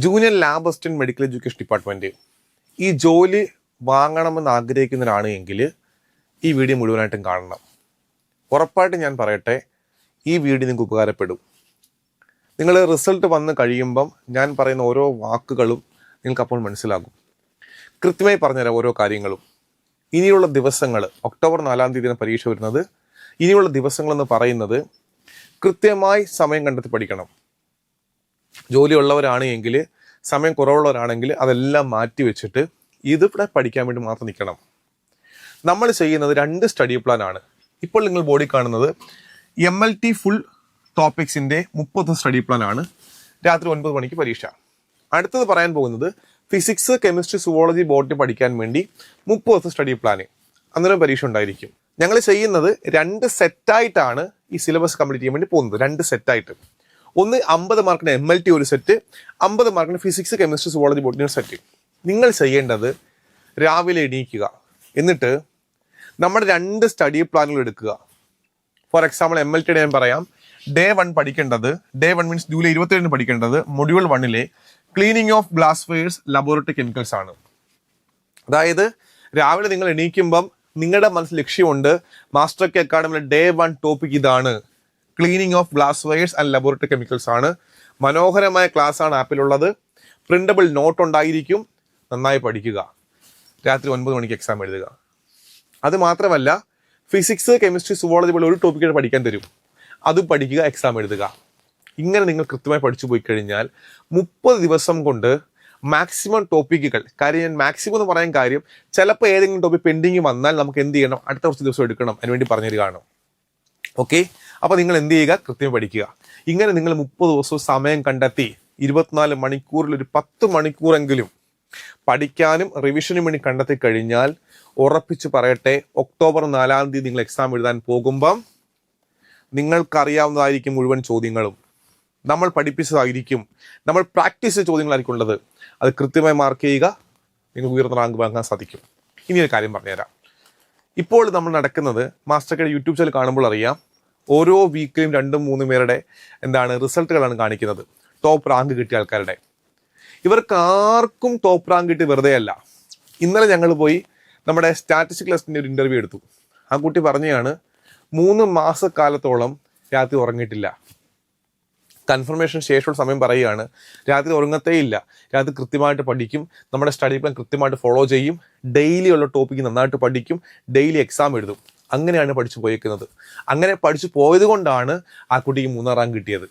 Junior lab assistant medical education department ഈ ജോലി വാങ്ങണമെന്ന് ആഗ്രഹിക്കുന്നവരാണ് എങ്കിൽ ഈ വീഡിയോ മുഴുവനായിട്ടും കാണണം. ഉറപ്പായിട്ടും ഞാൻ പറയട്ടെ, ഈ വീഡിയോ നിങ്ങൾക്ക് ഉപകാരപ്പെടും. നിങ്ങൾ റിസൾട്ട് വന്ന് കഴിയുമ്പം ഞാൻ പറയുന്ന ഓരോ വാക്കുകളും നിങ്ങൾക്കപ്പോൾ മനസ്സിലാകും. കൃത്യമായി പറഞ്ഞുതരാം ഓരോ കാര്യങ്ങളും. ഇനിയുള്ള ദിവസങ്ങൾ, ഒക്ടോബർ 4-ാം തീയതിയാണ് പരീക്ഷ വരുന്നത്. ഇനിയുള്ള ദിവസങ്ങളെന്ന് പറയുന്നത് കൃത്യമായി സമയം കണ്ടെത്തി പഠിക്കണം. ജോലി ഉള്ളവരാണ് എങ്കിൽ, സമയം കുറവുള്ളവരാണെങ്കിൽ അതെല്ലാം മാറ്റി വെച്ചിട്ട് ഇതിവിടെ പഠിക്കാൻ വേണ്ടി മാത്രം നിൽക്കണം. നമ്മൾ ചെയ്യുന്നത് 2 സ്റ്റഡി പ്ലാൻ ആണ്. ഇപ്പോൾ നിങ്ങൾ ബോർഡിൽ കാണുന്നത് MLT ഫുൾ ടോപ്പിക്സിന്റെ 30 സ്റ്റഡി പ്ലാൻ ആണ്. രാത്രി 9 മണിക്ക് പരീക്ഷ. അടുത്തത് പറയാൻ പോകുന്നത് ഫിസിക്സ്, കെമിസ്ട്രി, സുവോളജി, ബോട്ടണി പഠിക്കാൻ വേണ്ടി 30 സ്റ്റഡി പ്ലാന്. അന്നേരം പരീക്ഷ ഉണ്ടായിരിക്കും. ഞങ്ങൾ ചെയ്യുന്നത് 2 സെറ്റായിട്ടാണ് ഈ സിലബസ് കംപ്ലീറ്റ് ചെയ്യാൻ വേണ്ടി പോകുന്നത്. 2 സെറ്റായിട്ട്. ഒന്ന് 50 മാർക്കിന് MLT ഒരു സെറ്റ്, 50 മാർക്കിന് ഫിസിക്സ്, കെമിസ്ട്രി, സുവോളജി, ബോട്ടണി ഒരു സെറ്റ്. നിങ്ങൾ ചെയ്യേണ്ടത് രാവിലെ എണീക്കുക, എന്നിട്ട് നമ്മുടെ 2 സ്റ്റഡി പ്ലാനുകൾ എടുക്കുക. ഫോർ എക്സാമ്പിൾ MLT ഞാൻ പറയാം. ഡേ 1 പഠിക്കേണ്ടത്, ഡേ 1 മീൻസ് ജൂലൈ 27 പഠിക്കേണ്ടത് മൊഡ്യൂൾ 1-ലെ cleaning of glasswares laboratory chemicals ആണ്. അതായത് രാവിലെ നിങ്ങൾ എണീക്കുമ്പം നിങ്ങളുടെ മനസ്സിൽ ലക്ഷ്യമുണ്ട്, മാസ്റ്റർ കെ അക്കാഡമിയിലെ ഡേ 1 ടോപ്പിക് ഇതാണ്, cleaning of glasswares and laboratory chemicals ആണ്. മനോഹരമായ ക്ലാസ് ആണ് ആപ്പിലുള്ളത്. പ്രിന്റബിൾ നോട്ട് ഉണ്ടായിരിക്കും. നന്നായി പഠിക്കുക. രാത്രി 9 മണിക്ക് എക്സാം എഴുതുക. അത് മാത്രമല്ല, ഫിസിക്സ്, കെമിസ്ട്രി, സുവോളജി പോലെ ഒരു ടോപ്പിക്കാണ് പഠിക്കാൻ തരും. അതും പഠിക്കുക, എക്സാം എഴുതുക. ഇങ്ങനെ നിങ്ങൾ കൃത്യമായി പഠിച്ചു പോയി കഴിഞ്ഞാൽ 30 ദിവസം കൊണ്ട് മാക്സിമം ടോപ്പിക്കുകൾ, കാര്യം ഞാൻ മാക്സിമം എന്ന് പറയാൻ കാര്യം, ചിലപ്പോൾ ഏതെങ്കിലും ടോപ്പിക് പെൻഡിങ് വന്നാൽ നമുക്ക് എന്ത് ചെയ്യണം, അടുത്ത കുറച്ച് ദിവസം എടുക്കണം, അതിനുവേണ്ടി പറഞ്ഞു തരികയാണ്. ഓക്കെ, അപ്പോൾ നിങ്ങൾ എന്ത് ചെയ്യുക, കൃത്യം പഠിക്കുക. ഇങ്ങനെ നിങ്ങൾ 30 ദിവസവും സമയം കണ്ടെത്തി 24 മണിക്കൂറിൽ ഒരു 10 മണിക്കൂറെങ്കിലും പഠിക്കാനും റിവിഷനും വേണ്ടി കണ്ടെത്തി കഴിഞ്ഞാൽ ഉറപ്പിച്ച് പറയട്ടെ, ഒക്ടോബർ 4-ാം തീയതി നിങ്ങൾ എക്സാം എഴുതാൻ പോകുമ്പം നിങ്ങൾക്കറിയാവുന്നതായിരിക്കും മുഴുവൻ ചോദ്യങ്ങളും. നമ്മൾ പഠിപ്പിച്ചതായിരിക്കും, നമ്മൾ പ്രാക്ടീസ് ചെയ്ത ചോദ്യങ്ങളായിരിക്കും ഉള്ളത്. അത് കൃത്യമായി മാർക്ക് ചെയ്യുക, നിങ്ങൾക്ക് ഉയർന്ന റാങ്ക് വാങ്ങാൻ സാധിക്കും. ഇനി ഒരു കാര്യം പറഞ്ഞുതരാം. ഇപ്പോൾ നമ്മൾ നടക്കുന്നത് മാസ്റ്റർ യൂട്യൂബ് ചാനൽ കാണുമ്പോൾ അറിയാം, ഓരോ വീക്കിലും 2-3 പേരുടെ റിസൾട്ടുകളാണ് കാണിക്കുന്നത്. ടോപ്പ് റാങ്ക് കിട്ടിയ ആൾക്കാരുടെ. ഇവർക്ക് ആർക്കും ടോപ്പ് റാങ്ക് കിട്ടി വെറുതെ അല്ല. ഇന്നലെ ഞങ്ങൾ പോയി നമ്മുടെ സ്റ്റാറ്റിസ്റ്റിക്കൽ ടെസ്റ്റിൻ്റെ ഒരു ഇൻ്റർവ്യൂ എടുത്തു. ആ കുട്ടി പറഞ്ഞതാണ്, 3 മാസക്കാലത്തോളം രാത്രി ഉറങ്ങിയിട്ടില്ല. കൺഫർമേഷൻ ശേഷമുള്ള സമയം പറയുകയാണ്, രാത്രി ഉറങ്ങത്തേ ഇല്ല, രാത്രി കൃത്യമായിട്ട് പഠിക്കും, നമ്മുടെ സ്റ്റഡി പ്ലാൻ കൃത്യമായിട്ട് ഫോളോ ചെയ്യും, ഡെയിലി ഉള്ള ടോപ്പിക്ക് നന്നായിട്ട് പഠിക്കും, ഡെയിലി എക്സാം എഴുതും. അങ്ങനെയാണ് പഠിച്ചു പോയേക്കുന്നത്. അങ്ങനെ പഠിച്ചു പോയത് കൊണ്ടാണ് ആ കുട്ടിക്ക് 3-ാം റാങ്ക് കിട്ടിയത്.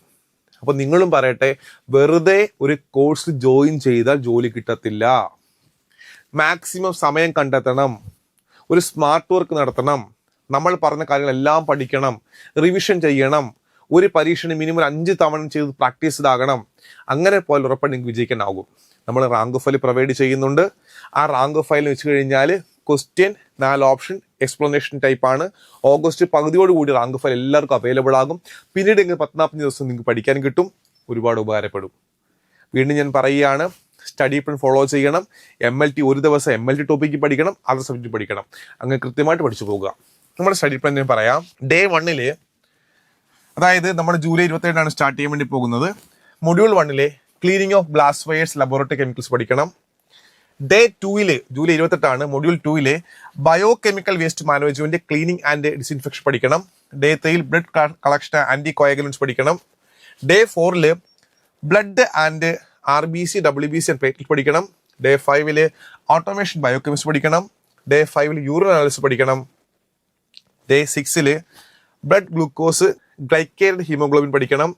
അപ്പോൾ നിങ്ങളും പറയട്ടെ, വെറുതെ ഒരു കോഴ്സ് ജോയിൻ ചെയ്താൽ ജോലി കിട്ടത്തില്ല. മാക്സിമം സമയം കണ്ടെത്തണം, ഒരു സ്മാർട്ട് വർക്ക് നടത്തണം, നമ്മൾ പറഞ്ഞ കാര്യങ്ങളെല്ലാം പഠിക്കണം, റിവിഷൻ ചെയ്യണം, ഒരു പരീക്ഷന് മിനിമം 5 തവണ ചെയ്ത് പ്രാക്ടീസ് ഇതാകണം. അങ്ങനെ പോയാൽ ഉറപ്പായിട്ട് നിങ്ങൾക്ക് വിജയിക്കാനാകും. നമ്മൾ റാങ്ക് ഫയൽ പ്രൊവൈഡ് ചെയ്യുന്നുണ്ട്. ആ റാങ്ക് ഫയൽ വെച്ച് കഴിഞ്ഞാൽ ക്വസ്റ്റ്യൻ 4 ഓപ്ഷൻ എക്സ്പ്ലനേഷൻ ടൈപ്പ് ആണ്. ഓഗസ്റ്റ് പകുതിയോടുകൂടി റാങ്ക് ഫയൽ എല്ലാവർക്കും അവൈലബിൾ ആകും. പിന്നീട് 10-40 ദിവസം നിങ്ങൾക്ക് പഠിക്കാൻ കിട്ടും. ഒരുപാട് ഉപകാരപ്പെടും. വീണ്ടും ഞാൻ പറയുകയാണ്, സ്റ്റഡി പ്ലാൻ ഫോളോ ചെയ്യണം. MLT ഒരു ദിവസം MLT ടോപ്പിക്ക് പഠിക്കണം, അതർ സബ്ജക്റ്റ് പഠിക്കണം. അങ്ങനെ കൃത്യമായിട്ട് പഠിച്ചു പോകുക. നമ്മുടെ സ്റ്റഡി പ്ലാൻ ഞാൻ പറയാം. ഡേ 1-ല്, അതായത് നമ്മൾ ജൂലൈ 27-നാണ് സ്റ്റാർട്ട് ചെയ്യാൻ വേണ്ടി പോകുന്നത്. മൊഡ്യൂൾ 1-ലെ cleaning of glasswares laboratory chemicals പഠിക്കണം. ഡേ 2-ല്, ജൂലൈ 28-ആണ്, മൊഡ്യൂൾ 2-ലെ bio chemical waste management cleaning and disinfection പഠിക്കണം. ഡേ 3-ൽ ബ്ലഡ് കളക്ഷൻ ആന്റി കോയഗുലൻസ് പഠിക്കണം. ഡേ 4-ല് blood and RBC, WBC and platelet പഠിക്കണം. ഡേ 5-ല് ഓട്ടോമേഷൻ ബയോകെമിസ്ട്രി പഠിക്കണം. ഡേ 5-ല് യൂറിൻ അനാലിസിസ് പഠിക്കണം. ഡേ 6-ല് ബ്ലഡ് ഗ്ലൂക്കോസ്, ഗ്ലൈക്കേറ്റഡ് ഹീമോഗ്ലോബിൻ പഠിക്കണം.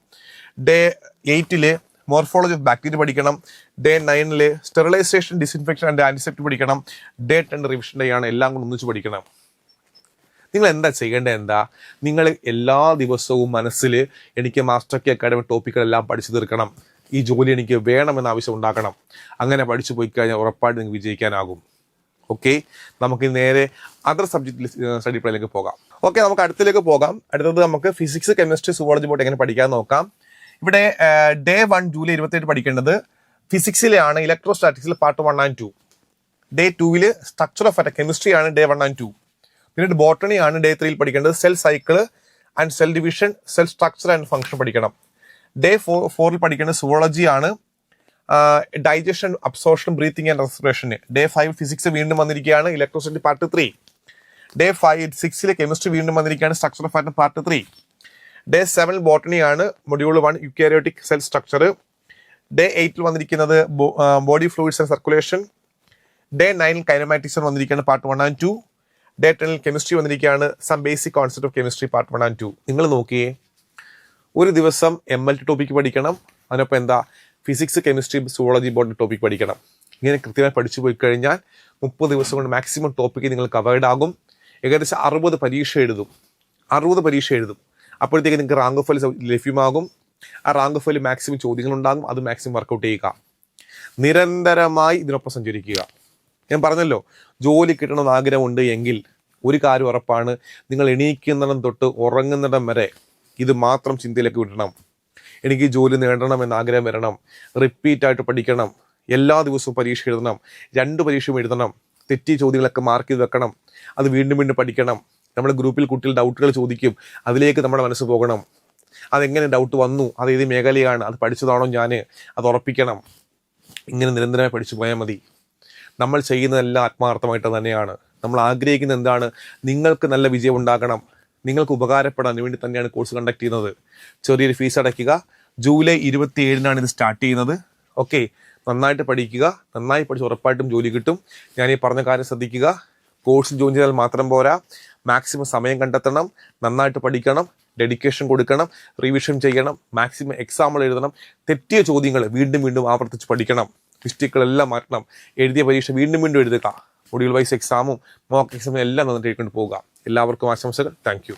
ഡേ 8-ല് മോർഫോളജി ഓഫ് ബാക്ടീരിയ പഠിക്കണം. ഡേ 9-ല് സ്റ്റെറിലൈസേഷൻ, ഡിസ്ഇൻഫെക്ഷൻ ആൻഡ് ആന്റിസെപ്റ്റിക് പഠിക്കണം. ഡേ 10 റിവിഷൻ ഡേ ആണ്. എല്ലാം കൂടെ ഒന്നിച്ച് പഠിക്കണം. നിങ്ങൾ എന്താ ചെയ്യേണ്ടത്? നിങ്ങൾ എല്ലാ ദിവസവും മനസ്സിൽ എനിക്ക് മാസ്റ്റർ കെ അക്കാഡമി ടോപ്പിക്കുകളെല്ലാം പഠിച്ചു തീർക്കണം, ഈ ജോലി എനിക്ക് വേണമെന്ന ആവശ്യം ഉണ്ടാക്കണം. അങ്ങനെ പഠിച്ചു പോയി കഴിഞ്ഞാൽ ഉറപ്പായിട്ട് നിങ്ങൾക്ക് വിജയിക്കാനാകും. ഓക്കെ, നമുക്ക് നേരെ അതർ സബ്ജക്റ്റിൽ സ്റ്റഡി പ്ലാനിലേക്ക് പോകാം. ഓക്കെ, നമുക്ക് അടുത്തിലേക്ക് പോകാം. അടുത്തത് നമുക്ക് ഫിസിക്സ്, കെമിസ്ട്രി, സുവോളജി ബോട്ട് എങ്ങനെ പഠിക്കാൻ നോക്കാം. ഇവിടെ ഡേ 1 ജൂലൈ 27 പഠിക്കേണ്ടത് ഫിസിക്സിലെയാണ്, ഇലക്ട്രോസ്റ്റാറ്റിക്സിൽ പാർട്ട് 1 and 2. ഡേ 2-ല് സ്ട്രക്ചർ ഓഫ് കെമിസ്ട്രി ആണ് ഡേ 1 and 2. പിന്നീട് ബോട്ടണി ആണ് ഡേ 3-ൽ പഠിക്കേണ്ടത്. Cell cycle and cell division, cell structure and function പഠിക്കണം. ഡേ 4-ൽ പഠിക്കേണ്ടത് സുവോളജി ആണ്. Digestion, absorption, breathing and respiration. Day 5 physics വീണ്ടും വന്നിരിക്കുകയാണ്, ഇലക്ട്രോസിറ്റി പാർട്ട് 3. ഡേ 6 കെമിസ്ട്രി വീണ്ടും വന്നിരിക്കുകയാണ്, structure of atom part 3. Day 7 botany ആണ്, module 1 eukaryotic cell structure. Day 8 വന്നിരിക്കുന്നത് body fluids and circulation. Day 9 kinematics വന്നിരിക്കുകയാണ്, പാർട്ട് 1 and 2. ഡേ 10 കെമിസ്ട്രി വന്നിരിക്കുകയാണ്, some basic concept of chemistry part 1 and 2. നിങ്ങൾ നോക്കിയേ, ഒരു ദിവസം MLT ടോപ്പിക്ക് പഠിക്കണം, അതിനൊപ്പം എന്താ physics, chemistry, zoology, botany topic പഠിക്കണം. ഇങ്ങനെ കൃത്യമായി പഠിച്ചു പോയി കഴിഞ്ഞാൽ 30 ദിവസം കൊണ്ട് മാക്സിമം ടോപ്പിക്ക് നിങ്ങൾ കവേർഡ് ആകും. ഏകദേശം 60 പരീക്ഷ എഴുതും. അപ്പോഴത്തേക്ക് നിങ്ങൾക്ക് റാങ്ക് ഫയൽ ലഭ്യമാകും. ആ റാങ്ക് ഫയൽ മാക്സിമം ചോദ്യങ്ങളുണ്ടാകും, അത് മാക്സിമം വർക്കൗട്ട് ചെയ്യുക. നിരന്തരമായി ഇതിനൊപ്പം സഞ്ചരിക്കുക. ഞാൻ പറഞ്ഞല്ലോ, ജോലി കിട്ടണമെന്ന് ആഗ്രഹമുണ്ട് എങ്കിൽ ഒരു കാര്യം ഉറപ്പാണ്, നിങ്ങൾ എണീക്കുന്നിടം തൊട്ട് ഉറങ്ങുന്നിടം വരെ ഇത് മാത്രം ചിന്തയിലേക്ക് വിടണം. എനിക്ക് ജോലി നേടണം എന്ന ആഗ്രഹം വരണം. റിപ്പീറ്റായിട്ട് പഠിക്കണം. എല്ലാ ദിവസവും പരീക്ഷ എഴുതണം. 2 പരീക്ഷയും എഴുതണം. തെറ്റിയ ചോദ്യങ്ങളൊക്കെ മാർക്ക് ചെയ്ത് വെക്കണം. അത് വീണ്ടും വീണ്ടും പഠിക്കണം. നമ്മുടെ ഗ്രൂപ്പിൽ കുട്ടികൾ ഡൗട്ടുകൾ ചോദിക്കും, അതിലേക്ക് നമ്മുടെ മനസ്സ് പോകണം. അതെങ്ങനെ ഡൗട്ട് വന്നു, അത് ഏത് മേഖലയാണ്, അത് പഠിച്ചതാണോ ഞാൻ, അത് ഉറപ്പിക്കണം. ഇങ്ങനെ നിരന്തരമായി പഠിച്ചു പോയാൽ മതി. നമ്മൾ ചെയ്യുന്നതെല്ലാം ആത്മാർത്ഥമായിട്ട് തന്നെയാണ്. നമ്മൾ ആഗ്രഹിക്കുന്നത് എന്താണ്, നിങ്ങൾക്ക് നല്ല വിജയം ഉണ്ടാകണം, നിങ്ങൾക്ക് ഉപകാരപ്പെടാൻ വേണ്ടി തന്നെയാണ് കോഴ്സ് കണ്ടക്ട് ചെയ്യുന്നത്. ചെറിയൊരു ഫീസ് അടയ്ക്കുക. ജൂലൈ 27 ഇത് സ്റ്റാർട്ട് ചെയ്യുന്നത്. ഓക്കെ, നന്നായിട്ട് പഠിക്കുക. നന്നായി പഠിച്ച് ഉറപ്പായിട്ടും ജോലി കിട്ടും. ഞാൻ ഈ പറഞ്ഞ കാര്യം ശ്രദ്ധിക്കുക. കോഴ്സ് ജോയിൻ ചെയ്താൽ മാത്രം പോരാ, മാക്സിമം സമയം കണ്ടെത്തണം, നന്നായിട്ട് പഠിക്കണം, ഡെഡിക്കേഷൻ കൊടുക്കണം, റിവിഷൻ ചെയ്യണം, മാക്സിമം എക്സാമുകൾ എഴുതണം. തെറ്റിയ ചോദ്യങ്ങൾ വീണ്ടും വീണ്ടും ആവർത്തിച്ച് പഠിക്കണം. മിസ്റ്റേക്കുകളെല്ലാം മാറ്റണം. എഴുതിയ പരീക്ഷ വീണ്ടും വീണ്ടും എഴുതുക. മൊഡ്യൂൾ വൈസ് എക്സാമും മോക്ക് എക്സാമും എല്ലാം നന്നായിട്ട് എഴുതിക്കൊണ്ട് പോവുക. എല്ലാവർക്കും ആശംസകൾ. Thank you.